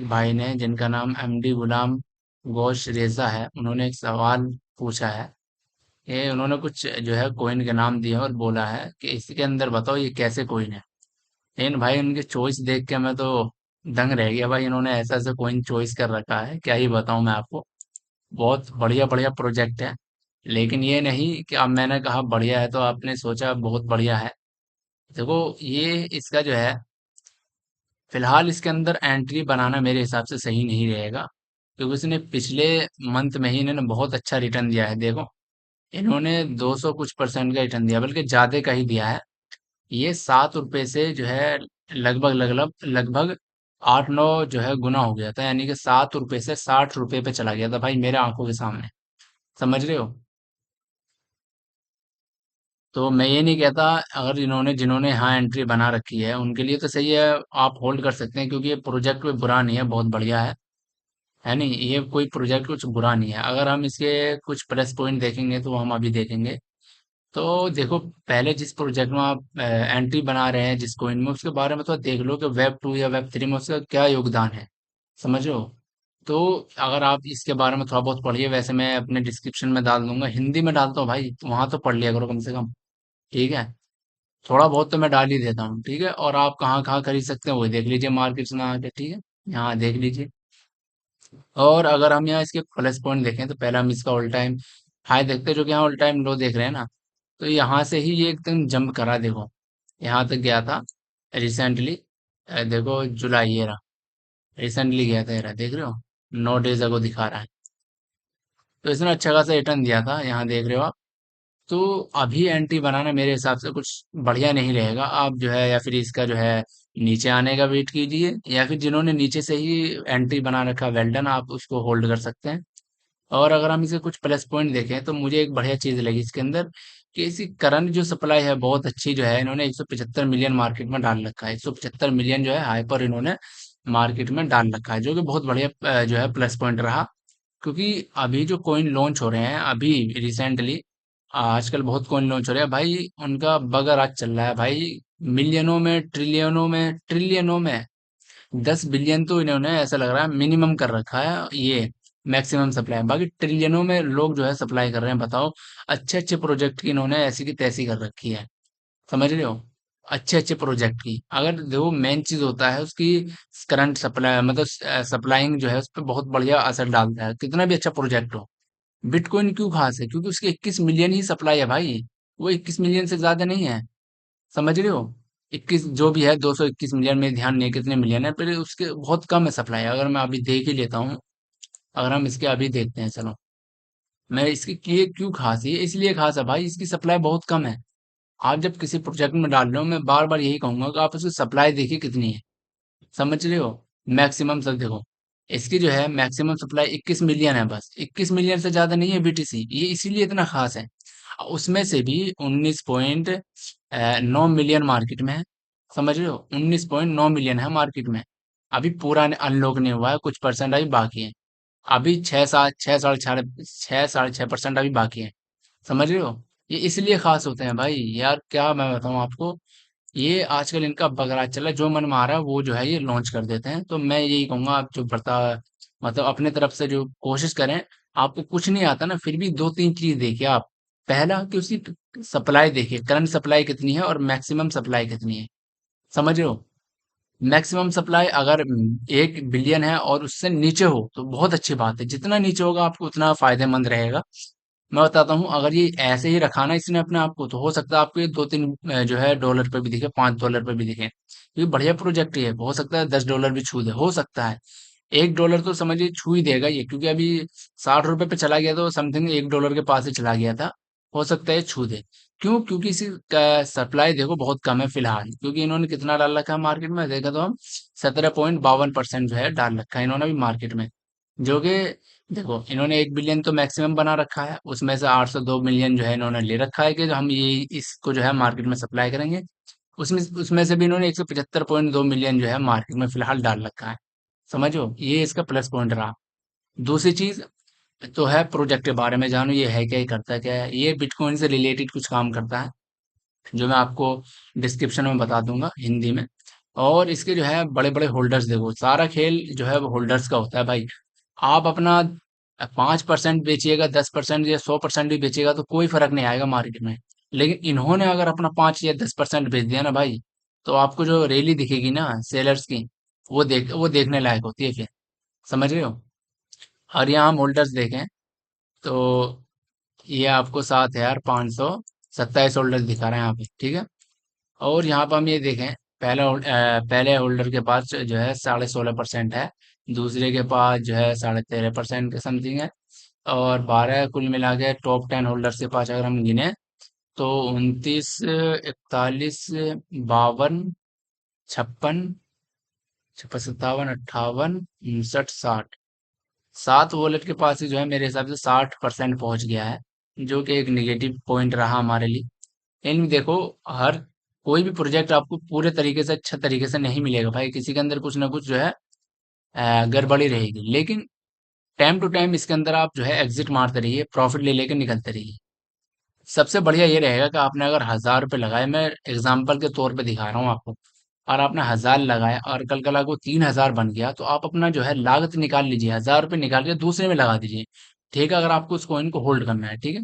भाई ने, जिनका नाम एमडी गुलाम गोश रेजा है, उन्होंने एक सवाल पूछा है। ये उन्होंने कुछ जो है कोइन के नाम दिए और बोला है कि इसके अंदर बताओ ये कैसे कोइन है। लेकिन भाई उनकी चॉइस देख के मैं तो दंग रह गया भाई। इन्होंने ऐसा ऐसा कोइन चॉइस कर रखा है, क्या ही बताऊं मैं आपको। बहुत बढ़िया बढ़िया प्रोजेक्ट है। लेकिन ये नहीं कि अब मैंने कहा बढ़िया है तो आपने सोचा बहुत बढ़िया है। देखो, ये इसका जो है, फिलहाल इसके अंदर एंट्री बनाना मेरे हिसाब से सही नहीं रहेगा, क्योंकि उसने पिछले मंथ में ही इन्होंने बहुत अच्छा रिटर्न दिया है। देखो, इन्होंने 200 कुछ परसेंट का रिटर्न दिया, बल्कि ज्यादा का ही दिया है। ये 7 रुपए से जो है लगभग लगभग लगभग 8-9 जो है गुना हो गया था, यानी कि 7 रुपए से 60 रुपए पे चला गया था भाई, मेरे आंखों के सामने। समझ रहे हो? तो मैं ये नहीं कहता, अगर इन्होंने जिन्होंने यहाँ एंट्री बना रखी है उनके लिए तो सही है, आप होल्ड कर सकते हैं, क्योंकि ये प्रोजेक्ट कोई बुरा नहीं है, बहुत बढ़िया है नहीं, ये कोई प्रोजेक्ट कुछ बुरा नहीं है। अगर हम इसके कुछ प्लस पॉइंट देखेंगे तो वो हम अभी देखेंगे। तो देखो, पहले जिस प्रोजेक्ट में आप एंट्री बना रहे हैं जिस कोइन में, उसके बारे में तो देख लो कि वेब 2 या वेब 3 में उसका क्या योगदान है। समझ रहे हो? तो अगर आप इसके बारे में थोड़ा बहुत पढ़िए, वैसे मैं अपने डिस्क्रिप्शन में डाल दूंगा, हिंदी में डालता हूँ भाई, तो वहां तो पढ़ लिया करो कम से कम। ठीक है? थोड़ा बहुत तो मैं डाल ही देता हूँ, ठीक है? और आप कहाँ कहाँ खरीद सकते हैं वो देख लीजिए मार्केट में आके, ठीक है? यहाँ देख लीजिए। और अगर हम यहाँ इसके प्लस पॉइंट देखें तो पहला हम इसका ऑल टाइम हाई देखते हैं, जो कि यहाँ ऑल टाइम लो देख रहे हैं ना। तो यहाँ से ही ये एकदम जंप करा, देखो यहाँ तक गया था रिसेंटली। देखो जुलाई, ये रहा, रिसेंटली गया था, ये रहा, देख रहे हो? 9 डेज अगो दिखा रहा है। तो इसने अच्छा खासा रिटर्न दिया था, यहाँ देख रहे हो आप। तो अभी एंट्री बनाना मेरे हिसाब से कुछ बढ़िया नहीं रहेगा। आप जो है, या फिर इसका जो है नीचे आने का वेट कीजिए, या फिर जिन्होंने नीचे से ही एंट्री बना रखा, वेल डन, आप उसको होल्ड कर सकते हैं। और अगर हम इसे कुछ प्लस पॉइंट देखें तो मुझे एक बढ़िया चीज लगी इसके अंदर, कि इसकी करंट जो सप्लाई है बहुत अच्छी जो है, इन्होंने 175 मिलियन मार्केट में डाल रखा है। 175 मिलियन जो है हाइपर इन्होंने मार्केट में डाल रखा है, जो कि बहुत बढ़िया जो है प्लस पॉइंट रहा। क्योंकि अभी जो कॉइन लॉन्च हो रहे हैं अभी रिसेंटली, आजकल बहुत कॉइन लॉन्च हो रहे हैं भाई, उनका बगर आज चल रहा है भाई, मिलियनों में, ट्रिलियनों में, ट्रिलियनों में। 10 बिलियन तो इन्होंने ऐसा लग रहा है मिनिमम कर रखा है, ये मैक्सिमम सप्लाई। बाकी ट्रिलियनों में लोग जो है सप्लाई कर रहे हैं, बताओ। अच्छे अच्छे प्रोजेक्ट की इन्होंने ऐसी की तैसी कर रखी है। समझ रहे हो? अच्छे अच्छे प्रोजेक्ट की, अगर देखो मेन चीज होता है उसकी करंट सप्लाई, मतलब सप्लाइंग जो है उस पर बहुत बढ़िया असर डालता है, कितना भी अच्छा प्रोजेक्ट हो। बिटकॉइन क्यों खास है? क्योंकि उसकी 21 मिलियन ही सप्लाई है भाई, वो 21 मिलियन से ज्यादा नहीं है। समझ रहे हो? 21 जो भी है, 221 मिलियन में ध्यान नहीं है कितने मिलियन है, पर उसके बहुत कम है सप्लाई। अगर मैं अभी देख ही लेता हूँ, अगर हम इसके अभी देखते हैं, चलो, मैं इसकी ये क्यों खास है, ये इसलिए खास है भाई, इसकी सप्लाई बहुत कम है। आप जब किसी प्रोजेक्ट में डाल रहे हो, मैं बार बार यही कहूंगा कि आप उसकी सप्लाई देखिए कितनी है। समझ रहे हो? मैक्सिमम सब देखो, इसकी जो है मैक्सिमम सप्लाई 21 मिलियन है, बस 21 मिलियन से ज्यादा नहीं है बीटीसी, ये इसीलिए इतना खास है। उसमें से भी 19.9 मिलियन मार्केट में है। समझ रहे हो? 19.9 मिलियन है मार्केट में। अभी पूरा अनलॉक नहीं हुआ है, कुछ परसेंट अभी बाकी है। अभी 6 साढ़े 6 परसेंट अभी बाकी है। समझ रहे हो? ये इसलिए खास होते हैं भाई, यार क्या मैं बताऊं आपको। ये आजकल इनका बगराज चला है, जो मन में आ रहा है वो जो है ये लॉन्च कर देते हैं। तो मैं यही कहूंगा, आप जो बढ़ता, मतलब अपने तरफ से जो कोशिश करें। आपको कुछ नहीं आता ना, फिर भी दो तीन चीज देखिए आप। पहला कि उसकी सप्लाई देखिए, करंट सप्लाई कितनी है और मैक्सिमम सप्लाई कितनी है। समझ रहे हो? मैक्सिमम सप्लाई अगर 1 बिलियन है और उससे नीचे हो तो बहुत अच्छी बात है, जितना नीचे होगा आपको उतना फायदेमंद रहेगा। मैं बताता हूँ, अगर ये ऐसे ही रखा ना इसने अपने आप को, तो हो सकता है आपको ये 2-3 जो है डॉलर पे भी दिखे, $5 पे भी दिखे। ये बढ़िया प्रोजेक्ट है, हो सकता है $10 भी छू दे, हो सकता है। $1 तो समझिए छू ही देगा ये, क्योंकि अभी 60 रुपए पे चला गया, तो समथिंग $1 के पास ही चला गया था। हो सकता है ये छू दे। क्यों? क्योंकि इसी का सप्लाई देखो बहुत कम है फिलहाल, क्योंकि इन्होंने कितना डाल रखा है मार्केट में, देखा तो हम 17.52% जो है डाल रखा है इन्होंने अभी मार्केट में। जो कि देखो, इन्होंने 1 बिलियन तो मैक्सिमम बना रखा है, उसमें से 802 मिलियन जो है इन्होंने ले रखा है कि जो हम ये इसको जो है मार्केट में सप्लाई करेंगे। उसमें उसमें से भी इन्होंने 175.2 मिलियन जो है मार्केट में फिलहाल डाल रखा है। समझो, ये इसका प्लस पॉइंट रहा। दूसरी चीज तो है प्रोजेक्ट के बारे में जानो, ये है क्या, ये करता क्या है। ये बिटकॉइन से रिलेटेड कुछ काम करता है, जो मैं आपको डिस्क्रिप्शन में बता दूंगा हिंदी में। और इसके जो है बड़े बड़े होल्डर्स देखो, सारा खेल जो है वो होल्डर्स का होता है भाई। आप अपना 5% बेचिएगा, 10% या 100% भी बेचिएगा तो कोई फर्क नहीं आएगा मार्केट में। लेकिन इन्होंने अगर अपना 5 या 10% बेच दिया ना भाई, तो आपको जो रैली दिखेगी ना सेलर्स की, वो देखने लायक होती है फिर। समझ रहे हो? और यहाँ हम होल्डर्स देखें तो ये आपको 7,527 होल्डर्स दिखा रहे हैं यहाँ पे, ठीक है। और यहाँ पर हम ये देखें, पहले होल्डर के पास जो है 16.5% है, दूसरे के पास जो है 13.5% के समथिंग है, और 12 कुल मिला के टॉप 10 होल्डर्स के पास अगर हम गिने तो 29, 41, 52, 56, 57, 58, 59, 60, 7 वॉलेट के पास ही जो है मेरे हिसाब से 60% पहुंच गया है, जो कि एक निगेटिव पॉइंट रहा हमारे लिए। लेकिन देखो, हर कोई भी प्रोजेक्ट आपको पूरे तरीके से अच्छा तरीके से नहीं मिलेगा भाई, किसी के अंदर कुछ ना कुछ जो है गड़बड़ी रहेगी। लेकिन टाइम टू टाइम इसके अंदर आप जो है एग्जिट मारते रहिए, प्रॉफिट ले लेकर निकलते रहिए। सबसे बढ़िया ये रहेगा कि आपने अगर 1,000 रुपये लगाए, मैं एग्जाम्पल के तौर पे दिखा रहा हूँ आपको, और आपने 1,000 लगाया और कल कल को 3,000 बन गया, तो आप अपना जो है लागत निकाल लीजिए, 1,000 रुपये निकाल के दूसरे में लगा दीजिए। ठीक है, अगर आपको उस कॉइन को होल्ड करना है, ठीक है।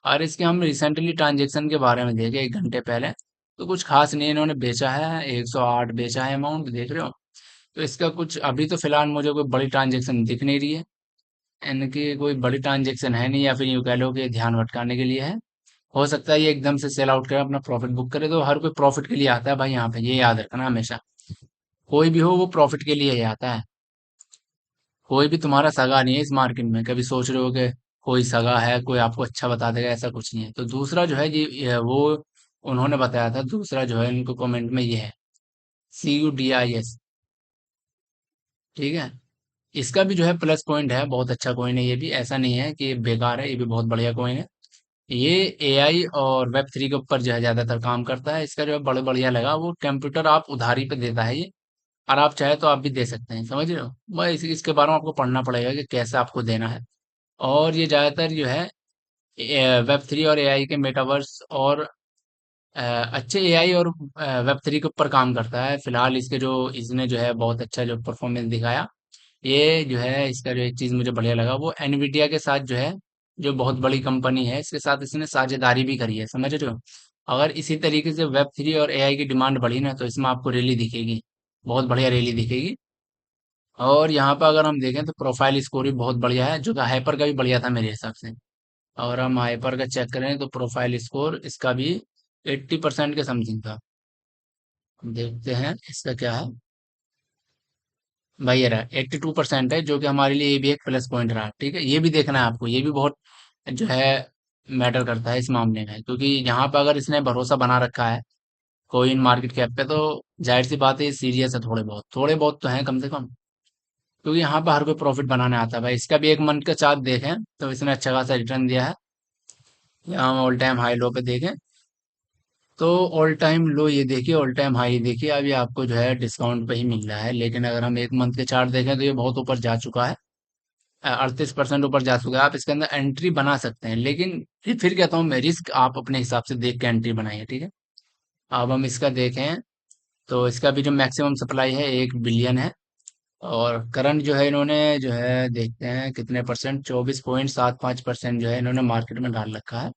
और इसके हम रिसेंटली ट्रांजेक्शन के बारे में देखे 1 घंटे पहले, तो कुछ खास नहीं, इन्होंने बेचा है 108 बेचा है, अमाउंट देख रहे हो। तो इसका कुछ अभी तो फिलहाल मुझे कोई बड़ी ट्रांजेक्शन दिख नहीं रही है, इनकी कोई बड़ी ट्रांजेक्शन है नहीं, या फिर यूं कह लो कि ध्यान भटकाने के लिए है। हो सकता है ये एकदम से सेल आउट करे, अपना प्रॉफिट बुक करे, तो हर कोई प्रॉफिट के लिए आता है भाई, यहाँ पे ये याद रखना हमेशा। कोई भी हो वो प्रॉफिट के लिए ही आता है। कोई भी तुम्हारा सगा नहीं है इस मार्केट में, कभी सोच रहे हो कि कोई सगा है, कोई आपको अच्छा बता देगा, ऐसा कुछ नहीं है। तो दूसरा जो है ये वो उन्होंने बताया था, दूसरा जो है इनको कमेंट में ये है, CUDIS, ठीक है। इसका भी जो है प्लस पॉइंट है, बहुत अच्छा कॉइन है ये भी, ऐसा नहीं है कि ये बेकार है, ये भी बहुत बढ़िया कॉइन है। ये AI और Web3 के ऊपर जो है ज्यादातर काम करता है। इसका जो है बड़े बढ़िया लगा, वो कंप्यूटर आप उधारी पे देता है ये, और आप चाहे तो आप भी दे सकते हैं, समझ रहे हो। बस इसके बारे में आपको पढ़ना पड़ेगा कि कैसे आपको देना है। और ये ज्यादातर जो है Web3 और AI के मेटावर्स और अच्छे AI और Web3 के ऊपर काम करता है। फिलहाल इसके जो इसने जो है बहुत अच्छा जो परफॉर्मेंस दिखाया, ये जो है इसका जो एक चीज मुझे बढ़िया लगा, वो एनवीडिया के साथ जो है, जो बहुत बड़ी कंपनी है, इसके साथ इसने साझेदारी भी करी है, समझ रहे हो। अगर इसी तरीके से Web3 और AI की डिमांड बढ़ी ना, तो इसमें आपको रैली दिखेगी, बहुत बढ़िया रैली दिखेगी। और यहाँ पर अगर हम देखें तो प्रोफाइल स्कोर भी बहुत बढ़िया है, जो कि हाइपर का भी बढ़िया था मेरे हिसाब से। और हम हाइपर का चेक करें तो प्रोफाइल स्कोर इसका भी 80% के समथिंग था। देखते हैं इसका क्या है। भाई ये रहा 82% है, जो कि हमारे लिए ये भी एक प्लस पॉइंट रहा, ठीक है। ये भी देखना है आपको, ये भी बहुत जो है मैटर करता है इस मामले में, क्योंकि यहाँ पर अगर इसने भरोसा बना रखा है कोइन मार्केट कैप पे, तो जाहिर सी बात है सीरियस है, थोड़े बहुत तो हैं कम से कम। क्योंकि यहाँ पर हर कोई प्रॉफिट बनाने आता है भाई। इसका भी 1 मंथ का चार्ट देखें तो इसने अच्छा खासा रिटर्न दिया है। यहाँ हम ऑल टाइम हाई लो पे देखें तो ऑल टाइम लो ये देखिए, ऑल टाइम हाई देखिए, अभी आपको जो है डिस्काउंट पे ही मिल रहा है। लेकिन अगर हम 1 मंथ के चार्ट देखें तो ये बहुत ऊपर जा चुका है, 38% ऊपर जा चुका है। आप इसके अंदर एंट्री बना सकते हैं, लेकिन फिर कहता हूँ मैं, रिस्क आप अपने हिसाब से देख के एंट्री बनाइए, ठीक है। अब हम इसका देखें तो इसका भी जो मैक्सिमम सप्लाई है 1 बिलियन है। और करंट जो है इन्होंने जो है देखते हैं कितने परसेंट, 24.75% जो है इन्होंने मार्केट में डाल रखा है।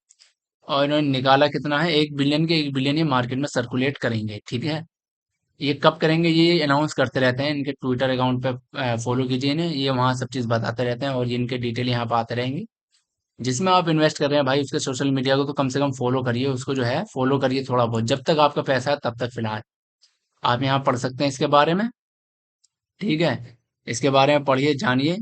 और इन्होंने निकाला कितना है, 1 बिलियन के, 1 बिलियन ये मार्केट में सर्कुलेट करेंगे, ठीक है। ये कब करेंगे, ये अनाउंस करते रहते हैं, इनके ट्विटर अकाउंट पे फॉलो कीजिए इन्हें, ये वहाँ सब चीज़ बताते रहते हैं, और ये इनके डिटेल यहाँ पे आते रहेंगे। जिसमें आप इन्वेस्ट कर रहे हैं भाई, उसके सोशल मीडिया को तो कम से कम फॉलो करिए, उसको जो है फॉलो करिए थोड़ा बहुत, जब तक आपका पैसा है तब तक फिलहाल। आप यहाँ पढ़ सकते हैं इसके बारे में, ठीक है। इसके बारे में पढ़िए, जानिए,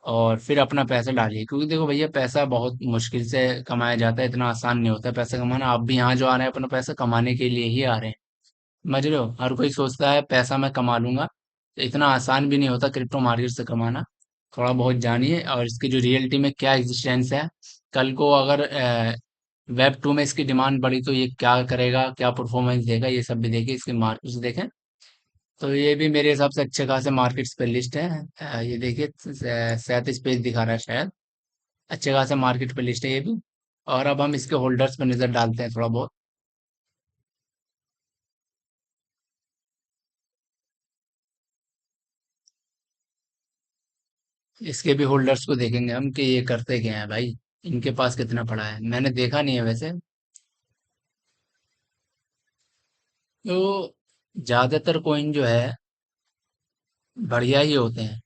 और फिर अपना पैसा डालिए। क्योंकि देखो भैया, पैसा बहुत मुश्किल से कमाया जाता है, इतना आसान नहीं होता है पैसा कमाना। आप भी यहाँ जो आ रहे हैं अपना पैसा कमाने के लिए ही आ रहे हैं, समझ रहे हो। हर कोई सोचता है पैसा मैं कमा लूंगा, तो इतना आसान भी नहीं होता क्रिप्टो मार्केट से कमाना। थोड़ा बहुत जानिए, और इसकी जो रियलिटी में क्या एग्जिस्टेंस है, कल को अगर Web 2 में इसकी डिमांड बढ़ी तो ये क्या करेगा, क्या परफॉर्मेंस देगा, ये सब भी देखिए, इसके मार्केट्स देखें। तो ये भी मेरे हिसाब से अच्छे खासे मार्केट्स पे लिस्ट है। ये देखिए 37 पेज दिखा रहा है शायद, अच्छे खासे मार्केट पे लिस्ट है ये भी। और अब हम इसके होल्डर्स पर नजर डालते हैं थोड़ा बहुत। इसके भी होल्डर्स को देखेंगे हम कि ये करते क्या है भाई, इनके पास कितना पड़ा है, मैंने देखा नहीं है वैसे। तो ज्यादातर कॉइन जो है बढ़िया ही होते हैं,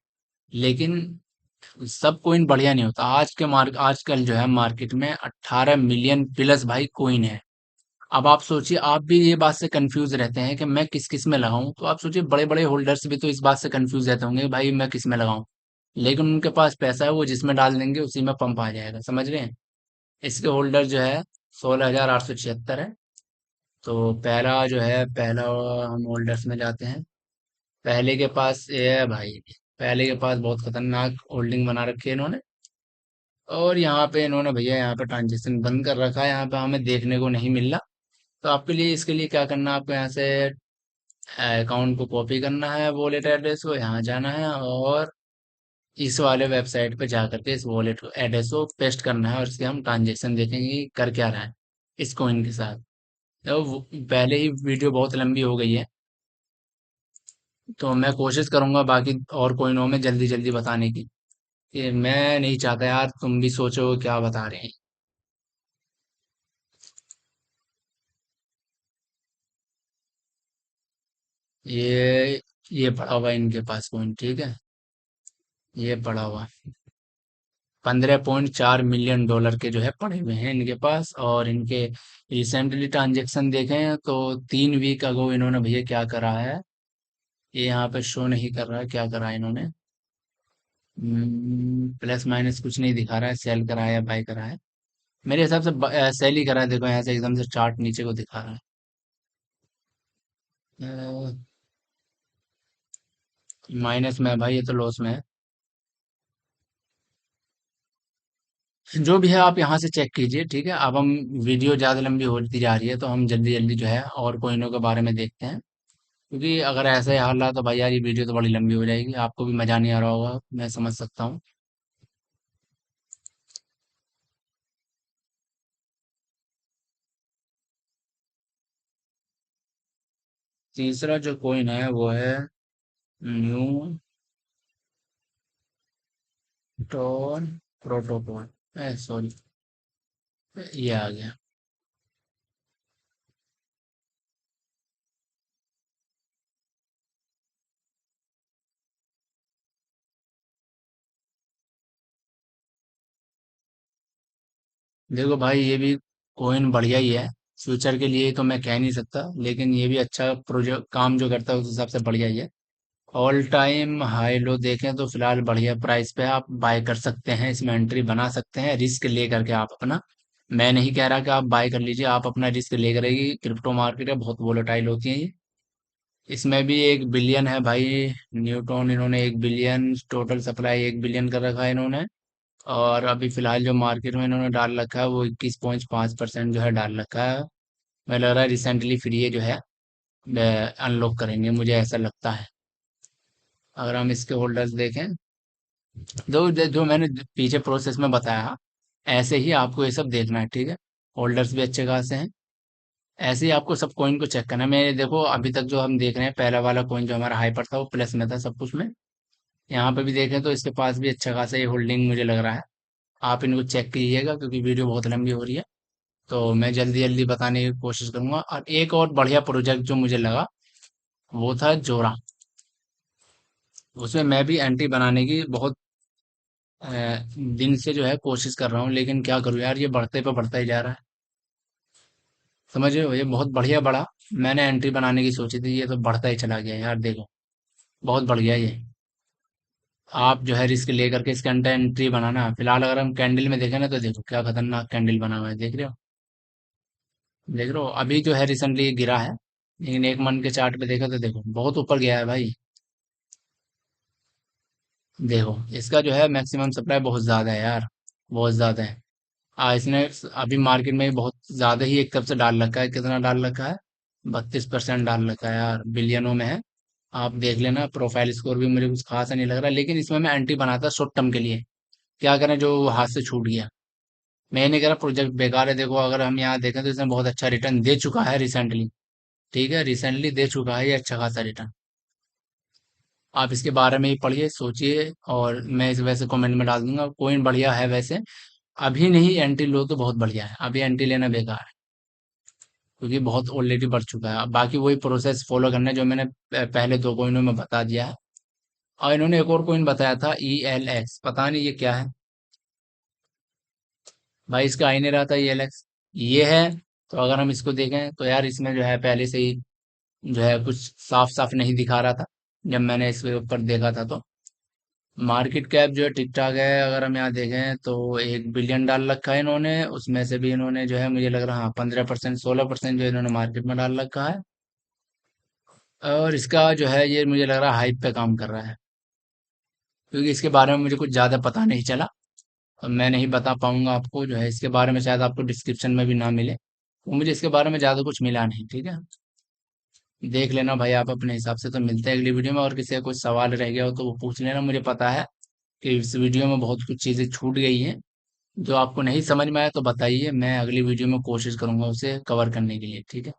लेकिन सब कॉइन बढ़िया नहीं होता। आजकल जो है मार्केट में 18 मिलियन प्लस भाई कॉइन है। अब आप सोचिए, आप भी ये बात से कंफ्यूज रहते हैं कि मैं किस किस में लगाऊं, तो आप सोचिए बड़े बड़े होल्डर्स भी तो इस बात से कंफ्यूज रहते होंगे भाई मैं किस में लगाऊं। लेकिन उनके पास पैसा है, वो जिसमें डाल देंगे उसी में पंप आ जाएगा, समझ रहे हैं। इसके होल्डर जो है 16,876 है। तो पहला हम होल्डर्स में जाते हैं। पहले के पास ये है भाई, पहले के पास बहुत खतरनाक होल्डिंग बना रखी है इन्होंने। और यहाँ पे इन्होंने भैया यहाँ पे ट्रांजेक्शन बंद कर रखा है, यहाँ पे हमें देखने को नहीं मिल रहा। तो आपके लिए इसके लिए क्या करना है, आपको यहाँ से अकाउंट को कॉपी करना है, वॉलेट एड्रेस को यहाँ जाना है, और इस वाले वेबसाइट पे जा करके इस वॉलेट एड्रेस को पेस्ट करना है, और इसके हम ट्रांजेक्शन देखेंगे कि कर क्या रहा है इस कॉइन के साथ। तो पहले ही वीडियो बहुत लंबी हो गई है, तो मैं कोशिश करूंगा बाकी और कॉइनों में जल्दी जल्दी बताने की। कि मैं नहीं चाहता यार तुम भी सोचो क्या बता रहे हैं। ये पड़ा हुआ है इनके पास कॉइन, ठीक है। ये पड़ा हुआ 15.4 मिलियन डॉलर के जो है पड़े हुए हैं इनके पास। और इनके रिसेंटली ट्रांजेक्शन देखें तो 3 वीक अगो इन्होंने भैया क्या करा है, ये यहाँ पे शो नहीं कर रहा है क्या करा है इन्होंने। प्लस माइनस कुछ नहीं दिखा रहा है, सेल करा है या बाय करा है। मेरे हिसाब से सेल ही करा है, देखो यहाँ से एकदम से चार्ट नीचे को दिखा रहा है। माइनस में है भाई, ये तो लॉस में है। जो भी है आप यहाँ से चेक कीजिए, ठीक है। अब हम वीडियो ज़्यादा लंबी होती जा रही है, तो हम जल्दी जल्दी जो है और कोइनों के बारे में देखते हैं। क्योंकि अगर ऐसा ही हाल रहा तो भाई यार ये वीडियो तो बड़ी लंबी हो जाएगी, आपको भी मज़ा नहीं आ रहा होगा, मैं समझ सकता हूँ। तीसरा जो कोइन है वो है न्यू टोन प्रोटोकॉल, सॉरी, ये आ गया। देखो भाई ये भी कोइन बढ़िया ही है, फ्यूचर के लिए तो मैं कह नहीं सकता, लेकिन ये भी अच्छा प्रोजेक्ट काम जो करता है उस हिसाब से बढ़िया ही है। ऑल टाइम हाई लो देखें तो फिलहाल बढ़िया प्राइस पे आप बाय कर सकते हैं, इसमें एंट्री बना सकते हैं रिस्क ले करके आप अपना। मैं नहीं कह रहा कि आप बाय कर लीजिए, आप अपना रिस्क ले करेगी, क्रिप्टो मार्केट है बहुत वोलेटाइल होती है ये। इसमें भी 1 बिलियन है भाई, न्यूट्रॉन इन्होंने 1 बिलियन, टोटल सप्लाई 1 बिलियन कर रखा है इन्होंने। और अभी फिलहाल जो मार्केट में इन्होंने डाल रखा है वो 21.5% जो है डाल रखा है। मैं लग रहा है रिसेंटली फिर ये जो है अनलॉक करेंगे, मुझे ऐसा लगता है। अगर हम इसके होल्डर्स देखें, जो मैंने पीछे प्रोसेस में बताया, ऐसे ही आपको ये सब देखना है, ठीक है। होल्डर्स भी अच्छे खासे हैं। ऐसे ही आपको सब कॉइन को चेक करना है। मैं देखो अभी तक जो हम देख रहे हैं, पहला वाला कॉइन जो हमारा हाइपर था वो प्लस में था सब कुछ में। यहाँ पे भी देखें तो इसके पास भी अच्छा खासा ये होल्डिंग मुझे लग रहा है। आप इनको चेक कीजिएगा क्योंकि वीडियो बहुत लंबी हो रही है, तो मैं जल्दी जल्दी बताने की कोशिश करूंगा। और एक और बढ़िया प्रोजेक्ट जो मुझे लगा वो था जोरा। उसमें मैं भी एंट्री बनाने की बहुत अ, दिन से जो है कोशिश कर रहा हूँ, लेकिन क्या करूँ यार ये बढ़ते पे बढ़ता ही जा रहा है। समझ रहे हो, ये बहुत बढ़िया बढ़ा, मैंने एंट्री बनाने की सोची थी, ये तो बढ़ता ही चला गया यार, देखो बहुत बढ़ गया ये। आप जो है रिस्क लेकर के इसके अंदर एंट्री बनाना। फिलहाल अगर हम कैंडल में देखें ना तो देखो क्या खतरनाक कैंडल बना हुआ है, देख रहे हो। देख रहे हो अभी जो है रिसेंटली ये गिरा है, लेकिन 1 मंथ के चार्ट पे देखो तो देखो बहुत ऊपर गया है भाई। देखो इसका जो है मैक्सिमम सप्लाई बहुत ज्यादा है यार, बहुत ज्यादा है। इसने अभी मार्केट में बहुत ज्यादा ही एक तरफ से डाल रखा है, कितना डाल रखा है, 32% डाल रखा है यार, बिलियनों में है। आप देख लेना, प्रोफाइल स्कोर भी मुझे कुछ खासा नहीं लग रहा, लेकिन इसमें मैं एंटी बनाता शॉर्ट टर्म के लिए। क्या करें जो हाथ से छूट गया। मैं नहीं कह रहा प्रोजेक्ट बेकार है, देखो अगर हम यहाँ देखें तो इसने बहुत अच्छा रिटर्न दे चुका है रिसेंटली। ठीक है, रिसेंटली दे चुका है ये अच्छा खासा रिटर्न। आप इसके बारे में ही पढ़िए, सोचिए, और मैं इस वैसे कमेंट में डाल दूंगा। कोइन बढ़िया है वैसे, अभी नहीं एंट्री लो तो बहुत बढ़िया है, अभी एंट्री लेना बेकार है, क्योंकि बहुत ऑलरेडी बढ़ चुका है। अब बाकी वही प्रोसेस फॉलो करना है जो मैंने पहले दो कोइनों में बता दिया है। और इन्होंने एक और कोइन बताया था ELX, पता नहीं ये क्या है भाई, इसका आ ही नहीं रहा था ELX। ये है, तो अगर हम इसको देखें तो यार इसमें जो है पहले से ही जो है कुछ साफ साफ नहीं दिखा रहा था जब मैंने इसके ऊपर देखा था। तो मार्केट कैप जो है ठीक ठाक है, अगर हम यहाँ देखें तो 1 बिलियन डाल रखा है इन्होंने, उसमें से भी इन्होंने जो है मुझे लग रहा है, हाँ, 15% 16% जो इन्होंने मार्केट में डाल रखा है। और इसका जो है ये मुझे लग रहा है हाइप पे काम कर रहा है, क्योंकि इसके बारे में मुझे कुछ ज़्यादा पता नहीं चला, और मैं नहीं बता पाऊंगा आपको, जो है इसके बारे में शायद आपको डिस्क्रिप्शन में भी ना मिले, तो मुझे इसके बारे में ज़्यादा कुछ मिला नहीं। ठीक है, देख लेना भाई आप अपने हिसाब से। तो मिलते हैं अगली वीडियो में, और किसी का कुछ सवाल रह गया हो तो वो पूछ लेना। मुझे पता है कि इस वीडियो में बहुत कुछ चीज़ें छूट गई हैं, जो आपको नहीं समझ में आया तो बताइए, मैं अगली वीडियो में कोशिश करूंगा उसे कवर करने के लिए। ठीक है।